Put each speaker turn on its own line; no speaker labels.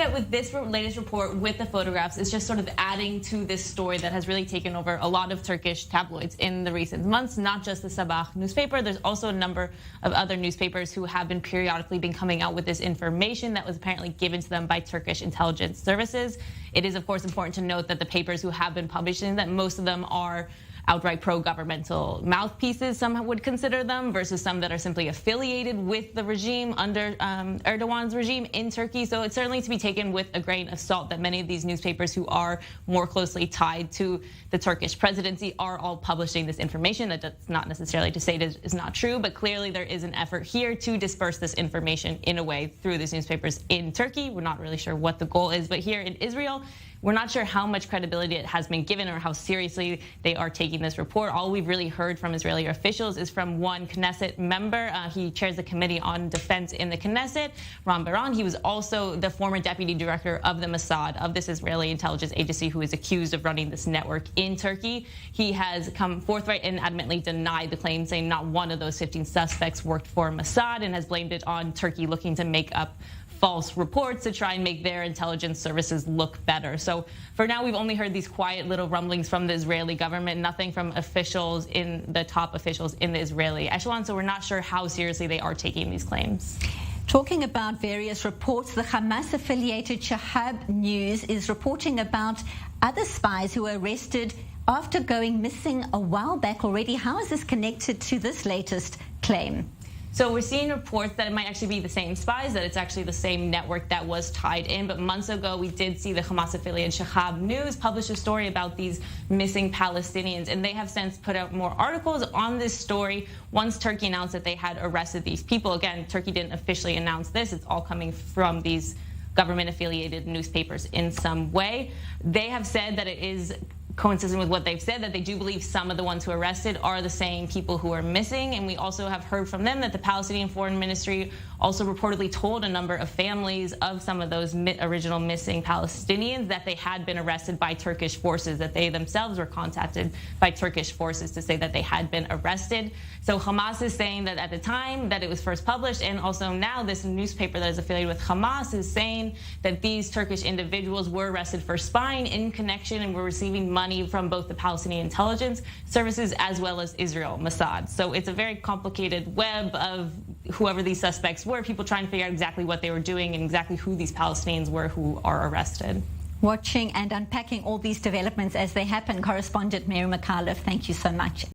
that with this latest report, with the photographs, is just sort of adding to this story that has really taken over a lot of Turkish tabloids in the recent months, not just the Sabah newspaper. There's also a number of other newspapers who have been periodically coming out with this information that was apparently given to them by Turkish intelligence services. It is, of course, important to note that the papers who have been publishing that most of them are outright pro-governmental mouthpieces, some would consider them, versus some that are simply affiliated with the regime under Erdogan's regime in Turkey. So it's certainly to be taken with a grain of salt that many of these newspapers who are more closely tied to the Turkish presidency are all publishing this information. That's not necessarily to say that it's not true, but clearly there is an effort here to disperse this information in a way through these newspapers in Turkey. We're not really sure what the goal is, but here in Israel, we're not sure how much credibility it has been given or how seriously they are taking this report. All we've really heard from Israeli officials is from one Knesset member. He chairs the Committee on Defense in the Knesset, Ron Baran. He was also the former deputy director of the Mossad, of this Israeli intelligence agency who is accused of running this network in Turkey. He has come forthright and adamantly denied the claim, saying not one of those 15 suspects worked for Mossad, and has blamed it on Turkey looking to make up false reports to try and make their intelligence services look better. So for now, we've only heard these quiet little rumblings from the Israeli government, nothing from the top officials in the Israeli echelon. So we're not sure how seriously they are taking these claims.
Talking about various reports, the Hamas-affiliated Shahab News is reporting about other spies who were arrested after going missing a while back already. How is this connected to this latest claim?
So we're seeing reports that it might actually be the same spies, that it's actually the same network that was tied in. But months ago, we did see the Hamas-affiliated Shahab News publish a story about these missing Palestinians. And they have since put out more articles on this story once Turkey announced that they had arrested these people. Again, Turkey didn't officially announce this. It's all coming from these government-affiliated newspapers in some way. They have said that it is consistent with what they've said, that they do believe some of the ones who are arrested are the same people who are missing. And we also have heard from them that the Palestinian Foreign Ministry also reportedly told a number of families of some of those original missing Palestinians that they had been arrested by Turkish forces, that they themselves were contacted by Turkish forces to say that they had been arrested. So Hamas is saying that at the time that it was first published, and also now this newspaper that is affiliated with Hamas is saying that these Turkish individuals were arrested for spying in connection and were receiving money from both the Palestinian intelligence services as well as Israel, Mossad. So it's a very complicated web of whoever these suspects were, people trying to figure out exactly what they were doing and exactly who these Palestinians were who are arrested.
Watching and unpacking all these developments as they happen, Correspondent Mary Mcauliffe, thank you so much.